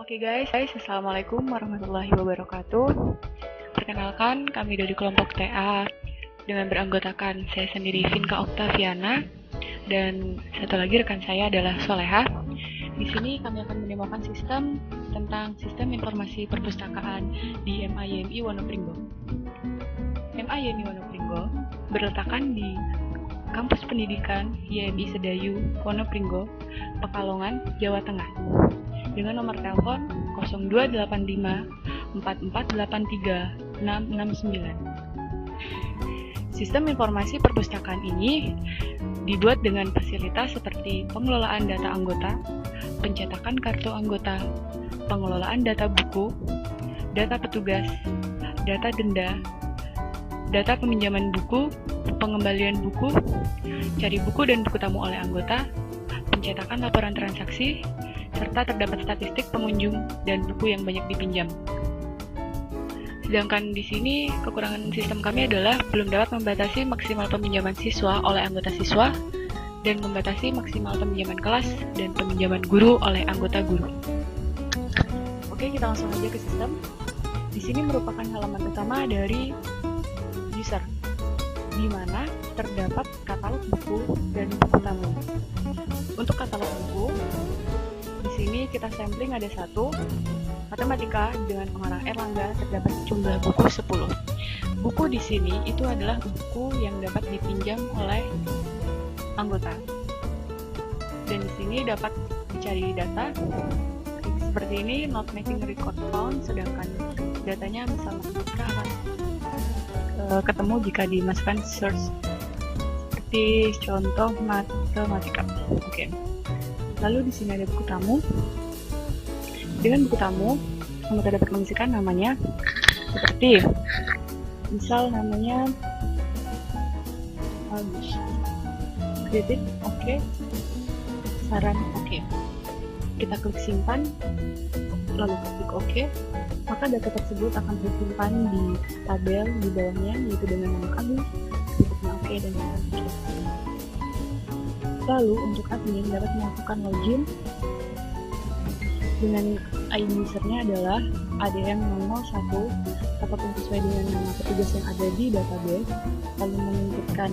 Oke guys, Assalamualaikum warahmatullahi wabarakatuh. Perkenalkan, kami dari kelompok TA dengan beranggotakan saya sendiri Vinka Oktaviana dan satu lagi rekan saya adalah Soleha. Di sini kami akan mendemokan tentang sistem informasi perpustakaan di MIMI Wonopringgo. MIMI Wonopringgo berletakkan di Kampus Pendidikan YMI Sedayu, Wonopringgo, Pekalongan, Jawa Tengah. Dengan nomor telepon 0285 4483 669. Sistem informasi perpustakaan ini dibuat dengan fasilitas seperti pengelolaan data anggota, pencetakan kartu anggota, pengelolaan data buku, data petugas, data denda, data peminjaman buku, pengembalian buku, cari buku dan buku tamu oleh anggota, pencetakan laporan transaksi, serta terdapat statistik pengunjung dan buku yang banyak dipinjam. Sedangkan di sini kekurangan sistem kami adalah belum dapat membatasi maksimal peminjaman siswa oleh anggota siswa dan membatasi maksimal peminjaman kelas dan peminjaman guru oleh anggota guru. Oke, kita langsung aja ke sistem. Di sini merupakan halaman utama dari user, di mana terdapat katalog buku dan buku tamu. Untuk katalog buku, di sini kita sampling ada 1, matematika dengan pengarang Erlangga terdapat jumlah buku 10. Buku di sini itu adalah buku yang dapat dipinjam oleh anggota. Dan di sini dapat dicari data seperti ini, not making record found, sedangkan datanya misalnya kita akan ketemu jika dimasukkan search seperti contoh matematika. Oke. Lalu di sini ada buku tamu. Dengan buku tamu, anggota dapat mengisikan namanya seperti misal namanya Agus, kritik oke, saran oke. Kita klik simpan, lalu klik oke, maka data tersebut akan tersimpan di tabel di bawahnya, yaitu dengan nama Agus, kritiknya oke, dan saran oke. Lalu untuk admin dapat melakukan login dengan ID usernya adalah ADM001 ataupun sesuai dengan nama petugas yang ada di database, lalu menginputkan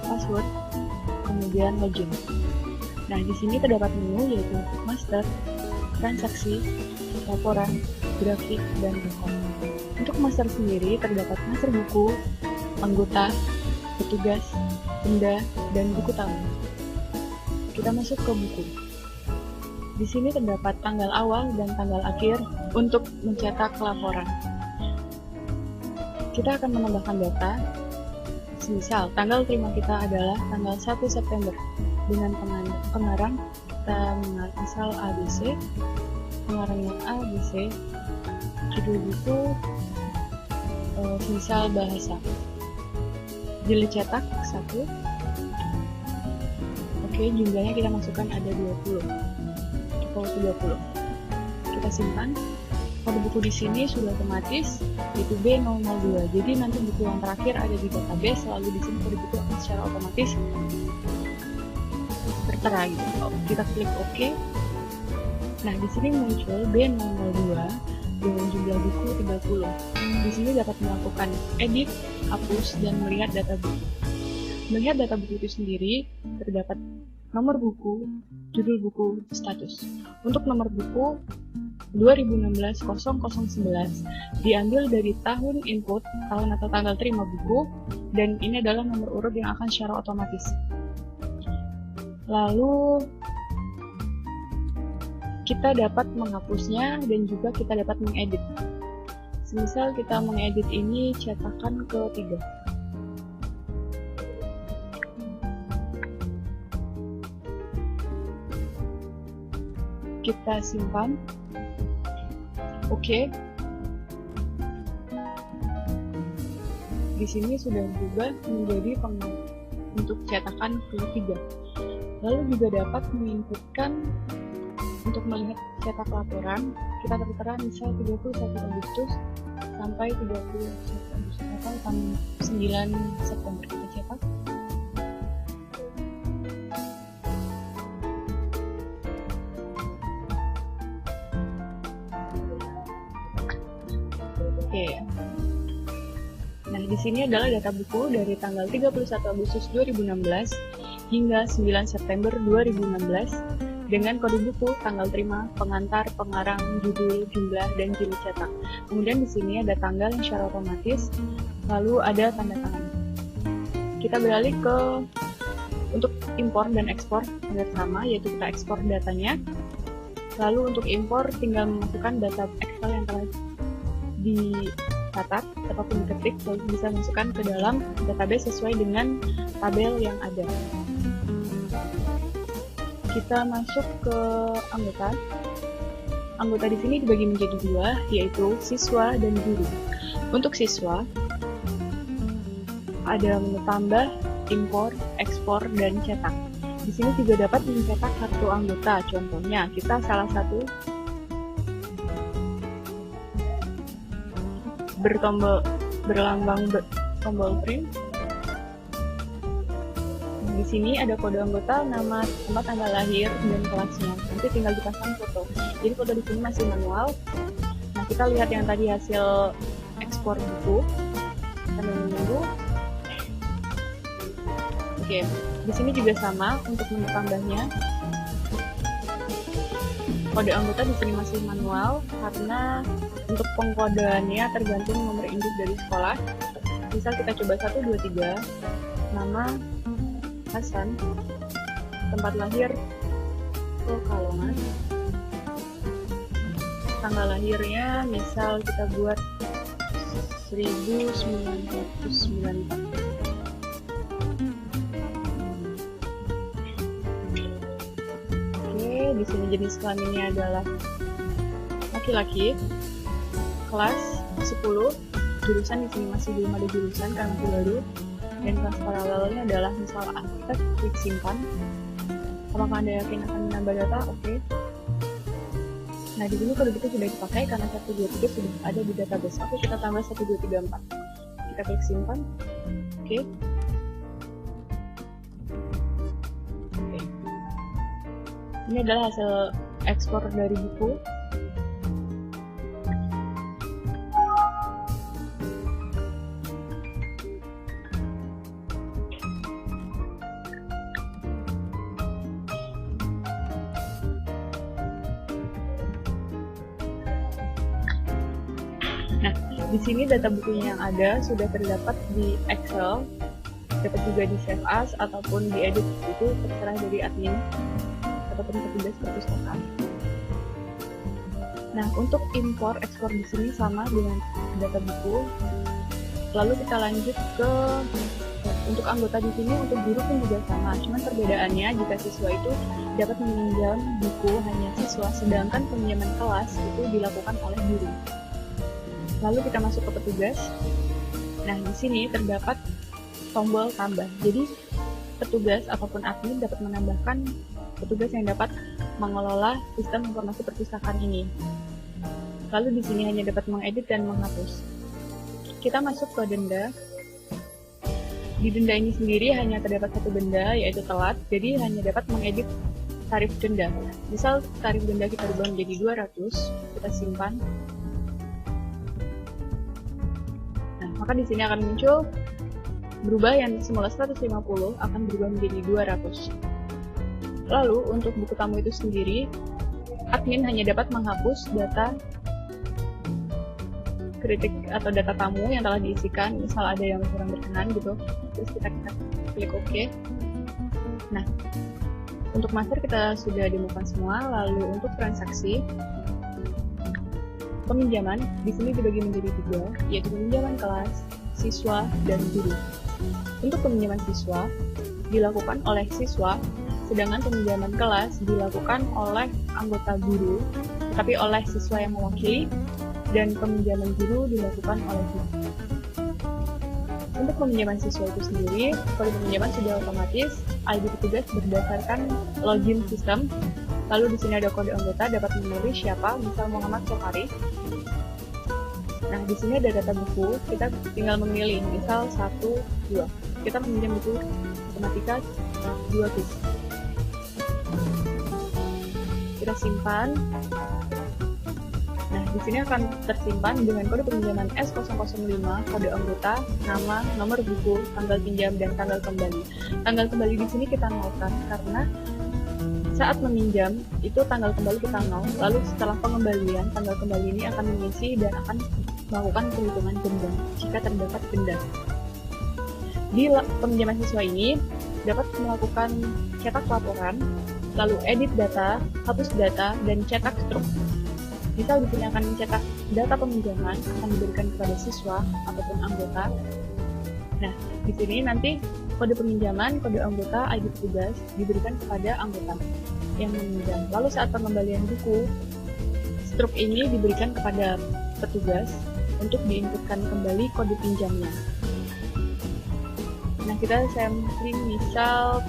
password, kemudian login. Nah, di sini terdapat menu yaitu master, transaksi, laporan, grafik, dan rekod. Untuk master sendiri terdapat master buku, anggota, petugas, denda, dan buku tamu. Kita masuk ke buku. Di sini terdapat tanggal awal dan tanggal akhir untuk mencetak laporan. Kita akan menambahkan data. Misal, tanggal terima kita adalah tanggal 1 September. Dengan pengarang, kita misal ABC, pengarangnya ABC, judul buku, misal bahasa. Jilid cetak 1. Oke, jumlahnya kita masukkan ada 20 atau 30. Kita simpan. Kode buku di sini sudah otomatis yaitu B002. Jadi nanti buku yang terakhir ada di database, lalu di sini kode buku akan secara otomatis tertera gitu. Kita klik OK. Nah, di sini muncul B002 dengan jumlah buku 30. Di sini dapat melakukan edit, hapus, dan melihat data buku. Melihat data buku itu sendiri, terdapat nomor buku, judul buku, status. Untuk nomor buku 2016-0011 diambil dari tahun input, tahun atau tanggal terima buku, dan ini adalah nomor urut yang akan secara otomatis. Lalu kita dapat menghapusnya dan juga kita dapat mengedit. Semisal kita mengedit ini cetakan ke-3. Kita simpan. Oke. Di sini sudah berubah menjadi untuk cetakan ke-3. Lalu juga dapat menginputkan untuk melihat cetak laporan. Kita tertera misal 31 Agustus sampai 31 Agustus atau tanggal 9 September kita cetak. Oke. Nah, di sini adalah data buku dari tanggal 31 Agustus 2016 hingga 9 September 2016 dengan kode buku, tanggal terima, pengantar, pengarang, judul, jumlah, dan jenis cetak. Kemudian di sini ada tanggal yang secara otomatis, lalu ada tanda tangan. Kita beralih ke untuk impor dan ekspor hampir sama, yaitu kita ekspor datanya. Lalu untuk impor tinggal memasukkan data Excel yang telah dicatat ataupun diketik, lalu bisa masukkan ke dalam database sesuai dengan tabel yang ada. Kita masuk ke anggota. Anggota di sini dibagi menjadi dua, yaitu siswa dan guru. Untuk siswa, ada menu tambah, impor, ekspor, dan cetak. Di sini juga dapat mencetak kartu anggota. Contohnya, kita salah satu berlambang tombol print. Di sini ada kode anggota, nama, tempat tanggal lahir, dan kelasnya. Nanti tinggal dipasang foto. Jadi foto di sini masih manual. Nah, kita lihat yang tadi hasil ekspor buku. Sambil menunggu. Oke, di sini juga sama untuk menu tambahnya. Kode anggota di sini masih manual karena untuk pengkodeannya tergantung nomor induk dari sekolah. Misal kita coba 123, nama Hasan, tempat lahir Pekalongan, tanggal lahirnya misal kita buat 1994. Di sini jenis kelaminnya adalah laki-laki, kelas 10, jurusan di sini masih belum ada jurusan karena masih baru, dan kelas paralelnya adalah misal arsitek, klik simpan. Apakah Anda yakin akan menambah data? Oke. Nah, di sini kode itu sudah dipakai karena 123 sudah ada di database. Oke, kita tambah 1234. Kita klik simpan. Oke. Ini adalah hasil ekspor dari buku. Nah, di sini data bukunya yang ada sudah terdapat di Excel, dapat juga di save as ataupun diedit, itu terserah dari admin ataupun petugas perpustakaan. Nah, untuk impor ekspor di sini sama dengan data buku. Lalu kita lanjut ke untuk anggota di sini, untuk guru pun juga sama. Cuman perbedaannya jika siswa itu dapat meminjam buku hanya siswa, sedangkan peminjaman kelas itu dilakukan oleh guru. Lalu kita masuk ke petugas. Nah, di sini terdapat tombol tambah. Jadi petugas ataupun admin dapat menambahkan petugas yang dapat mengelola sistem informasi perpustakaan ini. Lalu di sini hanya dapat mengedit dan menghapus. Kita masuk ke denda. Di denda ini sendiri hanya terdapat satu denda, yaitu telat, jadi hanya dapat mengedit tarif denda. Misal tarif denda kita ubah menjadi 200, kita simpan. Nah, maka di sini akan muncul berubah yang semula 150 akan berubah menjadi 200. Lalu untuk buku tamu itu sendiri, admin hanya dapat menghapus data kritik atau data tamu yang telah diisikan, misal ada yang kurang berkenan gitu, terus kita klik OK. Nah, untuk master kita sudah demokan semua. Lalu untuk transaksi peminjaman di sini dibagi menjadi 3, yaitu peminjaman kelas, siswa, dan guru. Untuk peminjaman siswa dilakukan oleh siswa, sedangkan peminjaman kelas dilakukan oleh anggota guru, tetapi oleh siswa yang mewakili, dan peminjaman guru dilakukan oleh guru. Untuk peminjaman siswa itu sendiri, kode peminjaman sudah otomatis, ID petugas berdasarkan login sistem. Lalu di sini ada kode anggota, dapat memilih siapa, misal Muhammad Sokari. Nah, di sini ada data buku, kita tinggal memilih, misal 1, 2. Kita meminjam buku matematika 2 piece. Kita simpan. Nah, di sini akan tersimpan dengan kode peminjaman S005, kode anggota, nama, nomor buku, tanggal pinjam, dan tanggal kembali. Tanggal kembali di sini kita nolkan karena saat meminjam itu tanggal kembali kita nol, lalu setelah pengembalian tanggal kembali ini akan mengisi dan akan melakukan perhitungan denda jika terdapat denda. Di peminjaman siswa ini dapat melakukan cetak laporan, lalu edit data, hapus data, dan cetak struk. Misal di sini akan mencetak data peminjaman akan diberikan kepada siswa ataupun anggota. Nah, di sini nanti kode peminjaman, kode anggota, ID petugas diberikan kepada anggota yang meminjam. Lalu saat pengembalian buku, struk ini diberikan kepada petugas untuk diinputkan kembali kode pinjamnya. Nah, kita sampling misal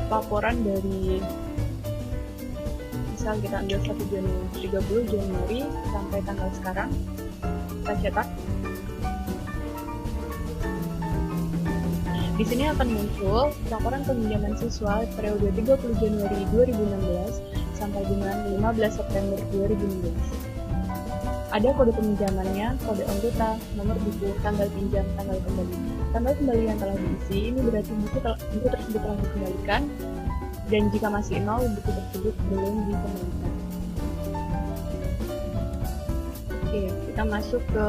laporan dari misal kita ambil 30 Januari sampai tanggal sekarang, kita cetak. Di sini akan muncul laporan peminjaman siswa periode 30 Januari 2016 sampai dengan 15 September 2016. Ada kode peminjamannya, kode anggota, nomor buku, tanggal pinjam, tanggal kembali. Tanggal kembali yang telah diisi, ini berarti buku tersebut telah dikembalikan, dan jika masih nol, buku tersebut belum dikembalikan. Oke, kita masuk ke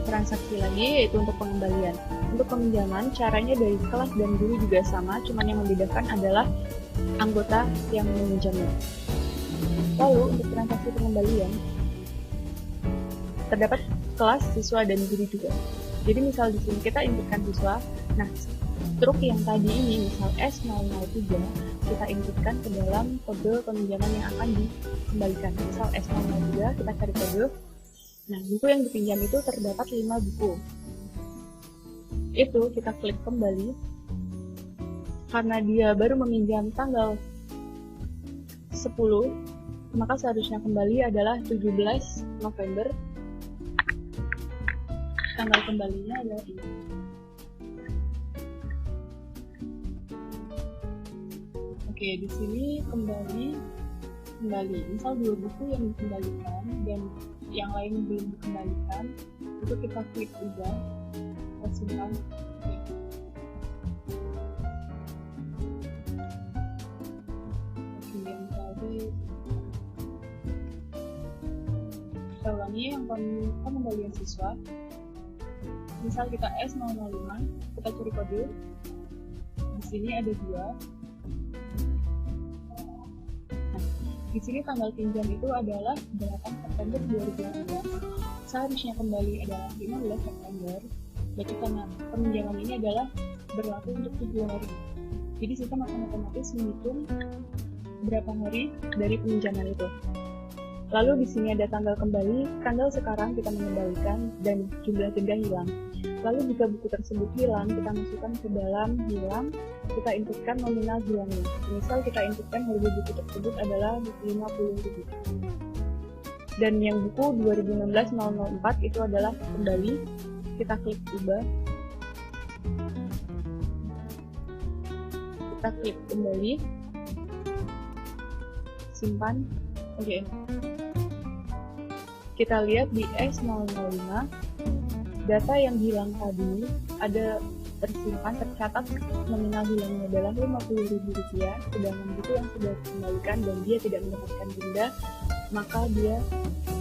transaksi lagi, yaitu untuk pengembalian. Untuk peminjaman, caranya dari kelas dan guru juga sama, cuman yang membedakan adalah anggota yang meminjamnya. Lalu, untuk transaksi pengembalian, terdapat kelas, siswa, dan guru juga. Jadi misal di sini kita inputkan siswa, nah struk yang tadi ini, misal S003, kita inputkan ke dalam kode peminjaman yang akan dikembalikan. Misal S003, kita cari kode. Nah, buku yang dipinjam itu terdapat 5 buku. Itu kita klik kembali. Karena dia baru meminjam tanggal 10, maka seharusnya kembali adalah 17 November. Tanggal kembalinya adalah ini. Oke, di sini kembali. Misal 2 buku yang dikembalikan dan yang lain belum dikembalikan, itu kita klik ubah, kita simpan. Oke, yang tadi kita ulangi yang pengembalian siswa. Misal kita S005, kita cari kode. Di sini ada 2. Di sini tanggal pinjam itu adalah 8 September 2016. Seharusnya kembali adalah 15 September. Berarti karena peminjaman ini adalah berlaku untuk 7 hari. Jadi sistem akan otomatis menghitung berapa hari dari peminjaman itu. Lalu di sini ada tanggal kembali, tanggal sekarang kita mengembalikan dan jumlah denda hilang. Lalu jika buku tersebut hilang, kita masukkan ke dalam hilang, kita inputkan nominal hilangnya. Misal kita inputkan harga buku tersebut adalah 50.000. Dan yang buku 2016-004 itu adalah kembali, kita klik ubah. Kita klik kembali, simpan. Oke. Kita lihat di S005, data yang hilang tadi ada tersimpan, tercatat nominal hilangnya adalah Rp50.000, sedangkan buku yang sudah dikembalikan dan dia tidak mendapatkan denda, maka dia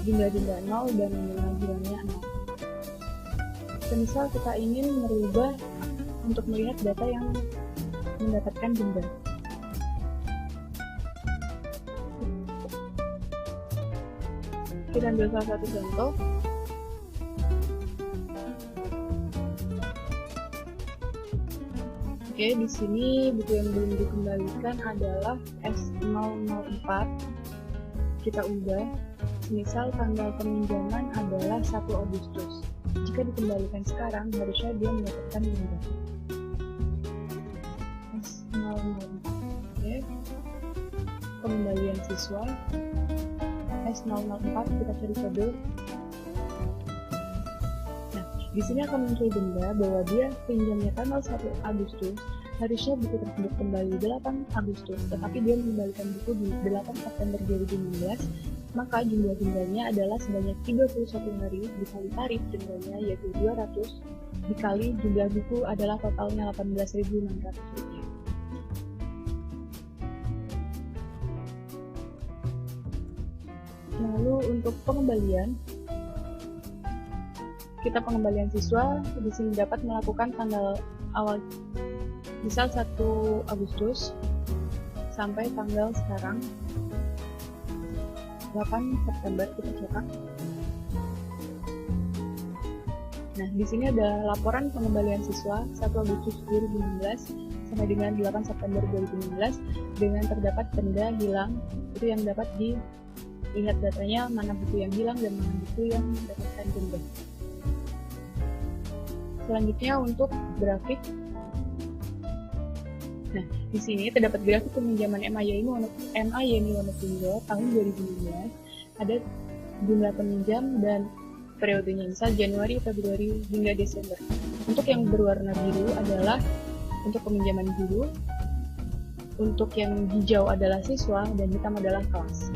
denda 0 dan nominal hilangnya 0. Semisal kita ingin merubah untuk melihat data yang mendapatkan denda. Kita ambil salah satu contoh. Oke, di sini buku yang belum dikembalikan adalah S004. Kita ubah. Misal tanggal peminjaman adalah 1 Agustus. Jika dikembalikan sekarang, harusnya dia mendapatkan denda. S004. Oke. Pengembalian siswa. S004, kita cari kode. Nah, di sini akan muncul denda bahwa dia pinjamnya tanggal 1 Agustus, harusnya buku tersebut kembali 8 Agustus, tetapi dia mengembalikan buku di 8 September 2016 maka jumlah dendanya adalah sebanyak 31 hari dikali tarif dendanya yaitu 200 dikali jumlah buku adalah totalnya 18.600 rupiah. Lalu untuk pengembalian, pengembalian siswa di sini dapat melakukan tanggal awal, misal 1 Agustus sampai tanggal sekarang 8 September kita cetak. Nah, di sini ada laporan pengembalian siswa 1 Agustus 2016 sampai dengan 8 September 2016 dengan terdapat benda hilang, itu yang dapat dilihat datanya mana buku yang hilang dan mana buku yang mendapatkan denda. Selanjutnya untuk grafik. Nah, di sini terdapat grafik peminjaman MA Yeni Wonokromo tahun 2015. Ada jumlah peminjam dan periodenya, misal Januari, Februari, hingga Desember. Untuk yang berwarna biru adalah untuk peminjaman guru, untuk yang hijau adalah siswa, dan hitam adalah kelas.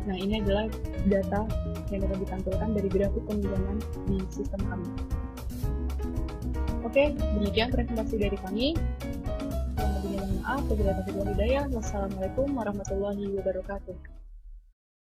Nah, ini adalah data yang dapat ditampilkan dari grafik peminjaman di sistem kami. Oke, demikian presentasi dari kami. Mohon maaf, wabillahi taufiq wal hidayah. Wassalamualaikum warahmatullahi wabarakatuh.